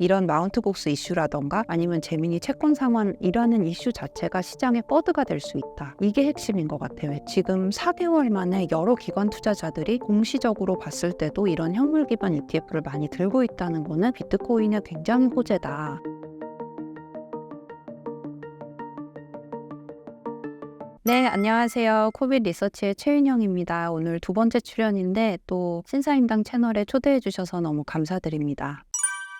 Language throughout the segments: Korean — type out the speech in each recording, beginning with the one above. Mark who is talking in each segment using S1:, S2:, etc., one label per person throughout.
S1: 이런 마운트 곡스 이슈라던가 아니면 재미니 채권 상환이라는 이슈 자체가 시장의 버드가 될 수 있다. 이게 핵심인 것 같아요. 지금 4개월 만에 여러 기관 투자자들이 공시적으로 봤을 때도 이런 현물 기반 ETF를 많이 들고 있다는 거는 비트코인의 굉장히 호재다. 네, 안녕하세요. 코빗 리서치의 최윤영입니다. 오늘 두 번째 출연인데 또 신사임당 채널에 초대해 주셔서 너무 감사드립니다.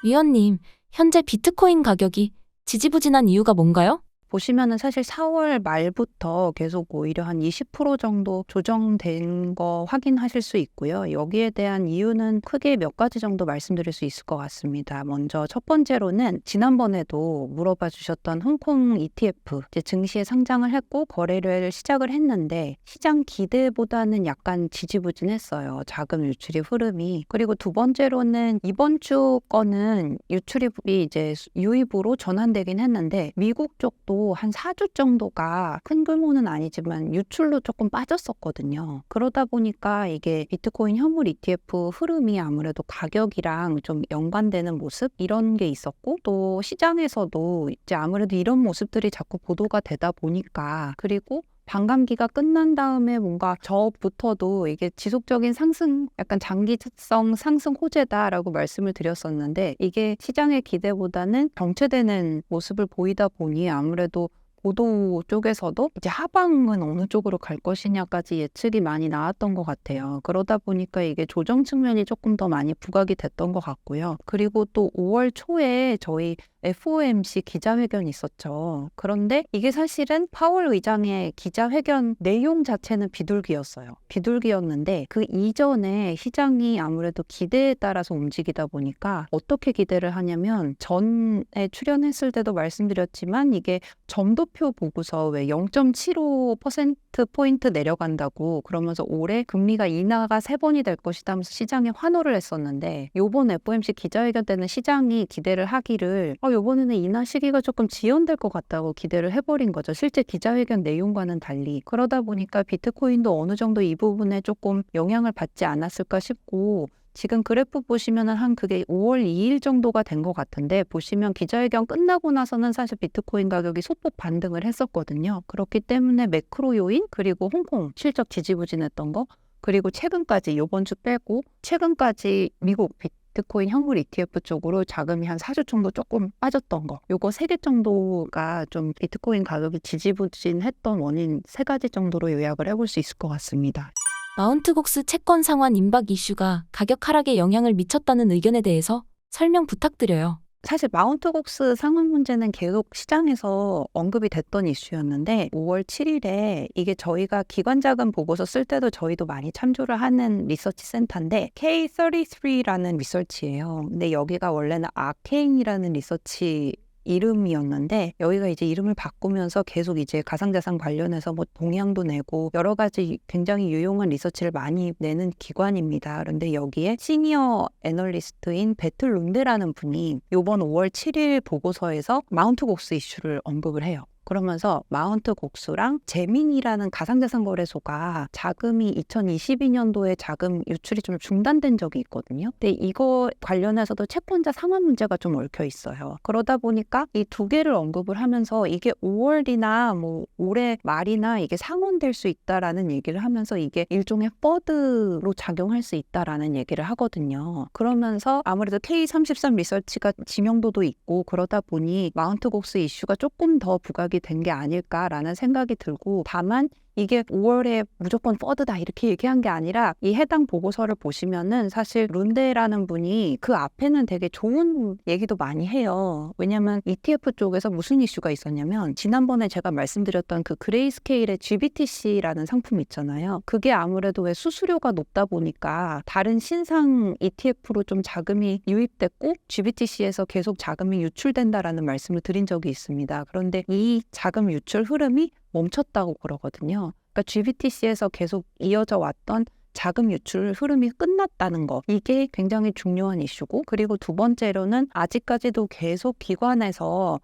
S2: 위원님, 현재 비트코인 가격이 지지부진한 이유가 뭔가요?
S1: 보시면은 사실 4월 말부터 계속 오히려 한 20% 정도 조정된 거 확인하실 수 있고요. 여기에 대한 이유는 크게 몇 가지 정도 말씀드릴 수 있을 것 같습니다. 먼저 첫 번째로는 지난번에도 물어봐 주셨던 홍콩 ETF 이제 증시에 상장을 했고 거래를 시작을 했는데 시장 기대보다는 약간 지지부진했어요. 자금 유출이 흐름이. 그리고 두 번째로는 이번 주 거는 유출입이 이제 유입으로 전환되긴 했는데 미국 쪽도 한 4주 정도가 큰 규모는 아니지만 유출로 조금 빠졌었거든요. 그러다 보니까 이게 비트코인 현물 ETF 흐름이 아무래도 가격이랑 좀 연관되는 모습 이런 게 있었고 또 시장에서도 이제 아무래도 이런 모습들이 자꾸 보도가 되다 보니까 그리고 반감기가 끝난 다음에 뭔가 저부터도 이게 지속적인 상승, 약간 장기성 상승 호재다라고 말씀을 드렸었는데 이게 시장의 기대보다는 정체되는 모습을 보이다 보니 아무래도 보도 쪽에서도 이제 하방은 어느 쪽으로 갈 것이냐까지 예측이 많이 나왔던 것 같아요. 그러다 보니까 이게 조정 측면이 조금 더 많이 부각이 됐던 것 같고요. 그리고 또 5월 초에 저희 FOMC 기자회견이 있었죠. 그런데 이게 사실은 파월 의장의 기자회견 내용 자체는 비둘기였어요. 비둘기였는데 그 이전에 시장이 아무래도 기대에 따라서 움직이다 보니까 어떻게 기대를 하냐면 전에 출연했을 때도 말씀드렸지만 이게 점도표 보고서 왜 0.75%포인트 내려간다고 그러면서 올해 금리가 인하가 3번이 될 것이다 하면서 시장에 환호를 했었는데 요번 FOMC 기자회견 때는 시장이 기대를 하기를 요번에는 인하 시기가 조금 지연될 것 같다고 기대를 해버린 거죠. 실제 기자회견 내용과는 달리. 그러다 보니까 비트코인도 어느 정도 이 부분에 조금 영향을 받지 않았을까 싶고 지금 그래프 보시면은 한 그게 5월 2일 정도가 된 것 같은데 보시면 기자회견 끝나고 나서는 사실 비트코인 가격이 소폭 반등을 했었거든요. 그렇기 때문에 매크로 요인 그리고 홍콩 실적 지지부진했던 거 그리고 최근까지 요번 주 빼고 최근까지 미국 비트코인 현물 ETF 쪽으로 자금이 한 4주 정도 조금 빠졌던 거 요거 3개 정도가 좀 비트코인 가격이 지지부진했던 원인 3가지 정도로 요약을 해볼 수 있을 것 같습니다.
S2: 마운트 곡스 채권 상환 임박 이슈가 가격 하락에 영향을 미쳤다는 의견에 대해서 설명 부탁드려요.
S1: 사실 마운트 곡스 상환 문제는 계속 시장에서 언급이 됐던 이슈였는데 5월 7일에 이게 저희가 기관자금 보고서 쓸 때도 저희도 많이 참조를 하는 리서치 센터인데 K33라는 리서치예요. 근데 여기가 원래는 아케인이라는 리서치 이름이었는데 여기가 이제 이름을 바꾸면서 계속 이제 가상자산 관련해서 뭐 동향도 내고 여러 가지 굉장히 유용한 리서치를 많이 내는 기관입니다. 그런데 여기에 시니어 애널리스트인 베틀 룬데라는 분이 이번 5월 7일 보고서에서 마운트 곡스 이슈를 언급을 해요. 그러면서 마운트 곡스랑 제민이라는 가상자산 거래소가 자금이 2022년도에 자금 유출이 좀 중단된 적이 있거든요. 근데 이거 관련해서도 채권자 상환 문제가 좀 얽혀 있어요. 그러다 보니까 이 두 개를 언급을 하면서 이게 5월이나 뭐 올해 말이나 이게 상환될 수 있다라는 얘기를 하면서 이게 일종의 버드로 작용할 수 있다라는 얘기를 하거든요. 그러면서 아무래도 K33 리서치가 지명도도 있고 그러다 보니 마운트 곡스 이슈가 조금 더 부각이 된 게 아닐까라는 생각이 들고 다만 이게 5월에 무조건 퍼드다 이렇게 얘기한 게 아니라 이 해당 보고서를 보시면은 사실 룬데라는 분이 그 앞에는 되게 좋은 얘기도 많이 해요. 왜냐면 ETF 쪽에서 무슨 이슈가 있었냐면 지난번에 제가 말씀드렸던 그 그레이스케일의 GBTC라는 상품 있잖아요. 그게 아무래도 왜 수수료가 높다 보니까 다른 신상 ETF로 좀 자금이 유입됐고 GBTC에서 계속 자금이 유출된다라는 말씀을 드린 적이 있습니다. 그런데 이 자금 유출 흐름이 멈췄다고 그러거든요. 그러니까 GBTC에서 계속 이어져 왔던 자금 유출 흐름이 끝났다는 거, 이게 굉장히 중요한 이슈고, 그리고 두 번째로는 아직까지도 계속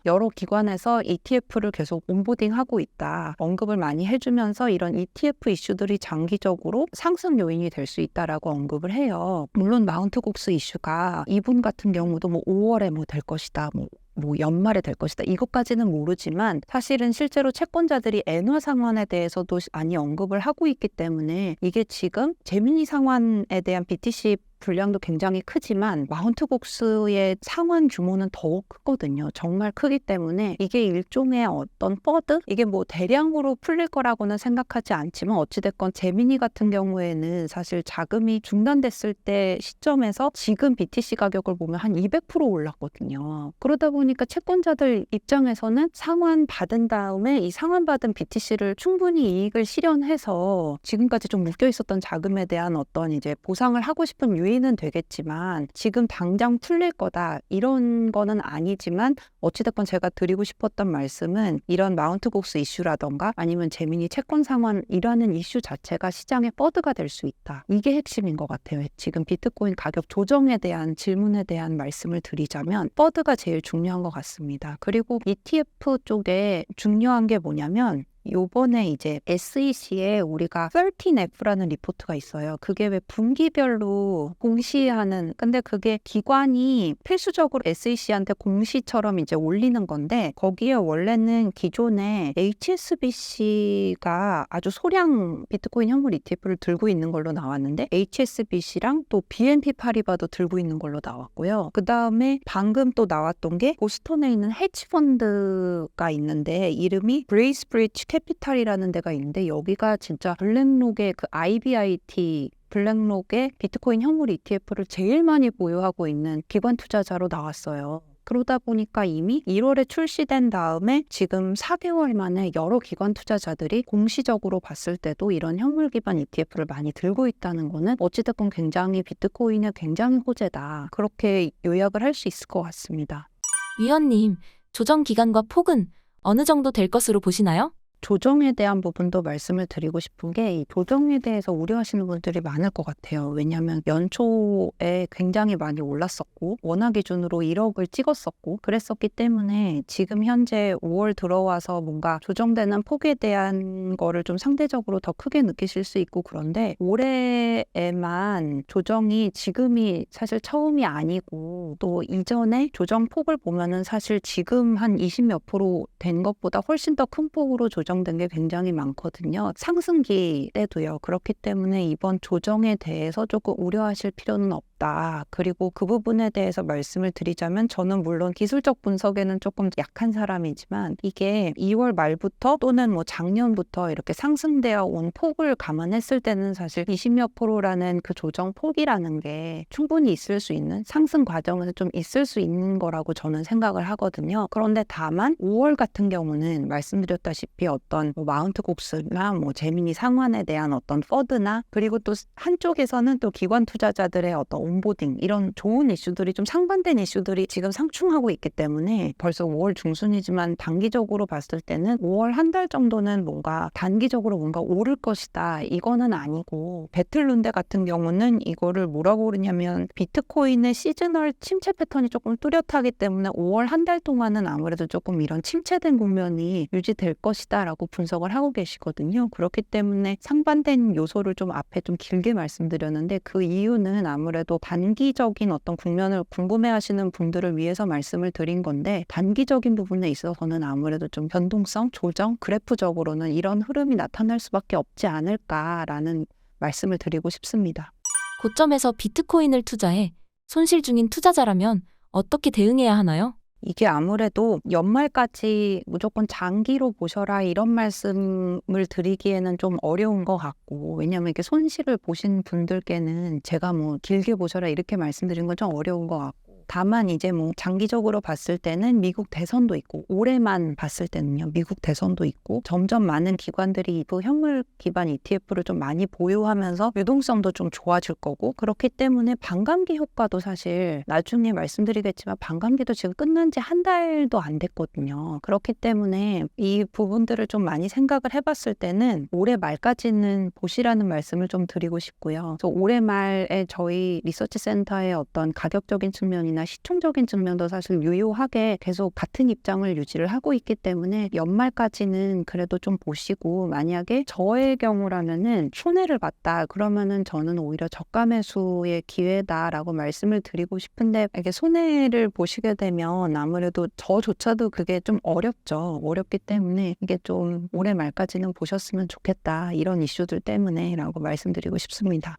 S1: 여러 기관에서 ETF를 계속 온보딩하고 있다, 언급을 많이 해주면서 이런 ETF 이슈들이 장기적으로 상승 요인이 될 수 있다라고 언급을 해요. 물론 마운트곡스 이슈가 이분 같은 경우도 5월에 될 것이다, 연말에 될 것이다, 이것까지는 모르지만 사실은 실제로 채권자들이 엔화 상환에 대해서도 많이 언급을 하고 있기 때문에 이게 지금 재미니 상환에 대한 BTC 분량도 굉장히 크지만 마운트곡스의 상환 규모는 더욱 크거든요. 정말 크기 때문에 이게 일종의 어떤 퍼드? 이게 대량으로 풀릴 거라고는 생각하지 않지만 어찌됐건 재미니 같은 경우에는 사실 자금이 중단됐을 때 시점에서 지금 BTC 가격을 보면 한 200% 올랐거든요. 그러다 보니까 채권자들 입장에서는 상환 받은 다음에 이 상환받은 BTC를 충분히 이익을 실현해서 지금까지 좀 묶여 있었던 자금에 대한 어떤 이제 보상을 하고 싶은 유인은 되겠지만 지금 당장 풀릴 거다 이런 거는 아니지만 어찌됐건 제가 드리고 싶었던 말씀은 이런 마운트곡스 이슈라던가 아니면 재미니 채권 상환이라는 이슈 자체가 시장의 퍼드가 될 수 있다. 이게 핵심인 것 같아요. 지금 비트코인 가격 조정에 대한 질문에 대한 말씀을 드리자면 퍼드가 제일 중요한 것 같습니다. 그리고 ETF 쪽에 중요한 게 뭐냐면 요번에 이제 SEC에 우리가 13F라는 리포트가 있어요. 그게 왜 분기별로 공시하는, 근데 그게 기관이 필수적으로 SEC한테 공시처럼 이제 올리는 건데 거기에 원래는 기존에 HSBC가 아주 소량 비트코인 현물 ETF를 들고 있는 걸로 나왔는데 HSBC랑 또 BNP 파리바도 들고 있는 걸로 나왔고요. 그 다음에 방금 또 나왔던 게 보스턴에 있는 헤지펀드가 있는데 이름이 브레이스브리지 캐피탈이라는 데가 있는데 여기가 진짜 블랙록의 그 IBIT 블랙록의 비트코인 현물 ETF를 제일 많이 보유하고 있는 기관 투자자로 나왔어요. 그러다 보니까 이미 1월에 출시된 다음에 지금 4개월 만에 여러 기관 투자자들이 공시적으로 봤을 때도 이런 현물 기반 ETF를 많이 들고 있다는 거는 어찌됐건 굉장히 비트코인의 굉장히 호재다. 그렇게 요약을 할 수 있을 것 같습니다.
S2: 위원님, 조정 기간과 폭은 어느 정도 될 것으로 보시나요?
S1: 조정에 대한 부분도 말씀을 드리고 싶은 게 이 조정에 대해서 우려하시는 분들이 많을 것 같아요. 왜냐하면 연초에 굉장히 많이 올랐었고 원화 기준으로 1억을 찍었었고 그랬었기 때문에 지금 현재 5월 들어와서 뭔가 조정되는 폭에 대한 거를 좀 상대적으로 더 크게 느끼실 수 있고 그런데 올해에만 조정이 지금이 사실 처음이 아니고 또 이전에 조정 폭을 보면은 사실 지금 한 20몇 프로 된 것보다 훨씬 더 큰 폭으로 조정된 게 굉장히 많거든요. 상승기에도요. 그렇기 때문에 이번 조정에 대해서 조금 우려하실 필요는 없다. 그리고 그 부분에 대해서 말씀을 드리자면 저는 물론 기술적 분석에는 조금 약한 사람이지만 이게 2월 말부터 또는 작년부터 이렇게 상승되어 온 폭을 감안했을 때는 사실 20몇 프로라는 그 조정 폭이라는 게 충분히 있을 수 있는 상승 과정에서 좀 있을 수 있는 거라고 저는 생각을 하거든요. 그런데 다만 5월 같은 경우는 말씀드렸다시피 어떤 마운트곡스나 재미니 상환에 대한 어떤 퍼드나 그리고 또 한쪽에서는 또 기관 투자자들의 어떤 온보딩 이런 좋은 이슈들이 좀 상반된 이슈들이 지금 상충하고 있기 때문에 벌써 5월 중순이지만 단기적으로 봤을 때는 5월 한 달 정도는 뭔가 단기적으로 뭔가 오를 것이다 이거는 아니고 배틀룬데 같은 경우는 이거를 뭐라고 그러냐면 비트코인의 시즈널 침체 패턴이 조금 뚜렷하기 때문에 5월 한 달 동안은 아무래도 조금 이런 침체된 국면이 유지될 것이다 라고 분석을 하고 계시거든요. 그렇기 때문에 상반된 요소를 좀 앞에 좀 길게 말씀드렸는데 그 이유는 아무래도 단기적인 어떤 국면을 궁금해하시는 분들을 위해서 말씀을 드린 건데 단기적인 부분에 있어서는 아무래도 좀 변동성, 조정, 그래프적으로는 이런 흐름이 나타날 수밖에 없지 않을까라는 말씀을 드리고 싶습니다.
S2: 고점에서 비트코인을 투자해 손실 중인 투자자라면 어떻게 대응해야 하나요?
S1: 이게 아무래도 연말까지 무조건 장기로 보셔라 이런 말씀을 드리기에는 좀 어려운 것 같고 왜냐하면 이렇게 손실을 보신 분들께는 제가 길게 보셔라 이렇게 말씀드린 건 좀 어려운 것 같고 다만 이제 뭐 장기적으로 봤을 때는 미국 대선도 있고 올해만 봤을 때는요. 미국 대선도 있고 점점 많은 기관들이 그 현물 기반 ETF를 좀 많이 보유하면서 유동성도 좀 좋아질 거고 그렇기 때문에 반감기 효과도 사실 나중에 말씀드리겠지만 반감기도 지금 끝난 지 한 달도 안 됐거든요. 그렇기 때문에 이 부분들을 좀 많이 생각을 해봤을 때는 올해 말까지는 보시라는 말씀을 좀 드리고 싶고요. 그래서 올해 말에 저희 리서치 센터의 어떤 가격적인 측면이나 시총적인 측면도 사실 유효하게 계속 같은 입장을 유지를 하고 있기 때문에 연말까지는 그래도 좀 보시고 만약에 저의 경우라면은 손해를 봤다 그러면은 저는 오히려 저가 매수의 기회다라고 말씀을 드리고 싶은데 이게 손해를 보시게 되면 아무래도 저조차도 그게 좀 어렵기 때문에 이게 좀 올해 말까지는 보셨으면 좋겠다 이런 이슈들 때문에라고 말씀드리고 싶습니다.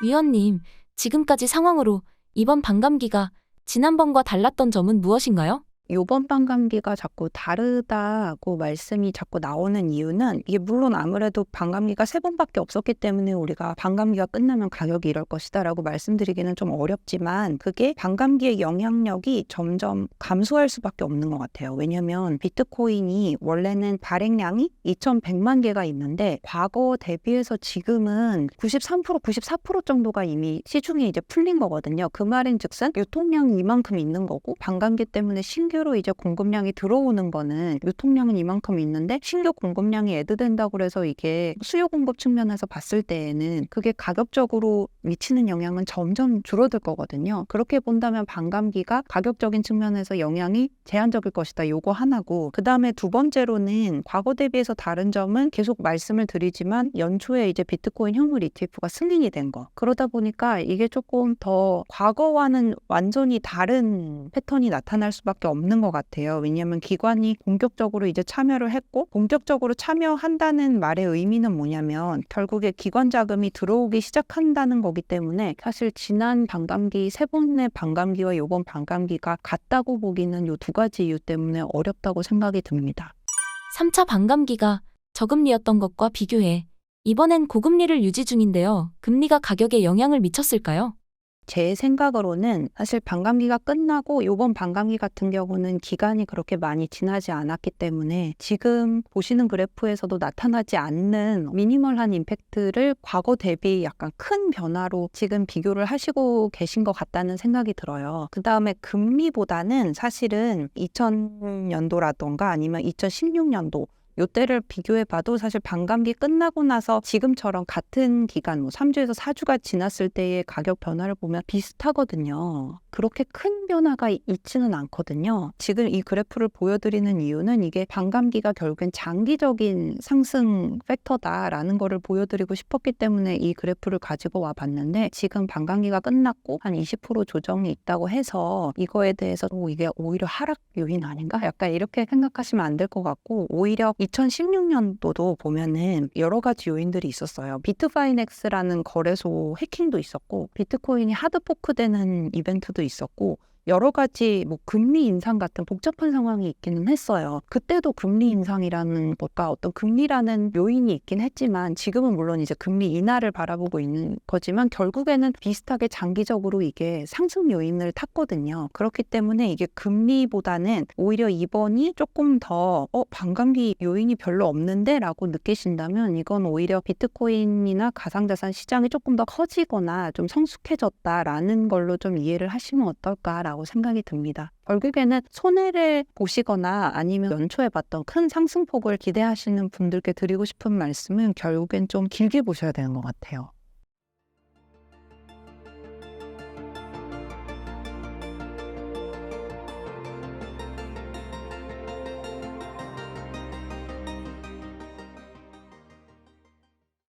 S2: 위원님, 지금까지 상황으로 이번 반감기가 지난번과 달랐던 점은 무엇인가요?
S1: 요번 반감기가 자꾸 다르다고 말씀이 자꾸 나오는 이유는 이게 물론 아무래도 반감기가 3번밖에 없었기 때문에 우리가 반감기가 끝나면 가격이 이럴 것이다 라고 말씀드리기는 좀 어렵지만 그게 반감기의 영향력이 점점 감소할 수밖에 없는 것 같아요. 왜냐하면 비트코인이 원래는 발행량이 2,100만 개가 있는데 과거 대비해서 지금은 93%, 94% 정도가 이미 시중에 이제 풀린 거거든요. 그 말인 즉슨 유통량이 이만큼 있는 거고 반감기 때문에 신규로 이제 공급량이 들어오는 거는 유통량은 이만큼 있는데 신규 공급량이 애드된다고 해서 이게 수요 공급 측면에서 봤을 때에는 그게 가격적으로 미치는 영향은 점점 줄어들 거거든요. 그렇게 본다면 반감기가 가격적인 측면에서 영향이 제한적일 것이다. 요거 하나고 그 다음에 두 번째로는 과거 대비해서 다른 점은 계속 말씀을 드리지만 연초에 이제 비트코인 현물 ETF가 승인이 된 거. 그러다 보니까 이게 조금 더 과거와는 완전히 다른 패턴이 나타날 수밖에 없는 것 같아요. 왜냐하면 기관이 본격적으로 이제 참여를 했고 본격적으로 참여한다는 말의 의미는 뭐냐면 결국에 기관 자금이 들어오기 시작한다는 거기 때문에 사실 지난 반감기 3번의 반감기와 이번 반감기가 같다고 보기는 이 2가지 이유 때문에 어렵다고 생각이 듭니다.
S2: 3차 반감기가 저금리였던 것과 비교해 이번엔 고금리를 유지 중인데요. 금리가 가격에 영향을 미쳤을까요?
S1: 제 생각으로는 사실 반감기가 끝나고 이번 반감기 같은 경우는 기간이 그렇게 많이 지나지 않았기 때문에 지금 보시는 그래프에서도 나타나지 않는 미니멀한 임팩트를 과거 대비 약간 큰 변화로 지금 비교를 하시고 계신 것 같다는 생각이 들어요. 그 다음에 금리보다는 사실은 2000년도라던가 아니면 2016년도 요때를 비교해봐도 사실 반감기 끝나고 나서 지금처럼 같은 기간 3주에서 4주가 지났을 때의 가격 변화를 보면 비슷하거든요. 그렇게 큰 변화가 있지는 않거든요. 지금 이 그래프를 보여드리는 이유는 이게 반감기가 결국엔 장기적인 상승 팩터다라는 거를 보여드리고 싶었기 때문에 이 그래프를 가지고 와봤는데 지금 반감기가 끝났고 한 20% 조정이 있다고 해서 이거에 대해서 이게 오히려 하락 요인 아닌가? 약간 이렇게 생각하시면 안 될 것 같고 오히려 2016년도도 보면은 여러 가지 요인들이 있었어요. 비트파이넥스라는 거래소 해킹도 있었고 비트코인이 하드포크되는 이벤트도 있었고 여러 가지 금리 인상 같은 복잡한 상황이 있기는 했어요. 그때도 금리 인상이라는 것과 어떤 금리라는 요인이 있긴 했지만 지금은 물론 이제 금리 인하를 바라보고 있는 거지만 결국에는 비슷하게 장기적으로 이게 상승 요인을 탔거든요. 그렇기 때문에 이게 금리보다는 오히려 이번이 조금 더 반감기 요인이 별로 없는데 라고 느끼신다면 이건 오히려 비트코인이나 가상자산 시장이 조금 더 커지거나 좀 성숙해졌다라는 걸로 좀 이해를 하시면 어떨까 라고 생각이 듭니다. 결국에는 손해를 보시거나 아니면 연초에 봤던 큰 상승폭을 기대하시는 분들께 드리고 싶은 말씀은 결국엔 좀 길게 보셔야 되는 것 같아요.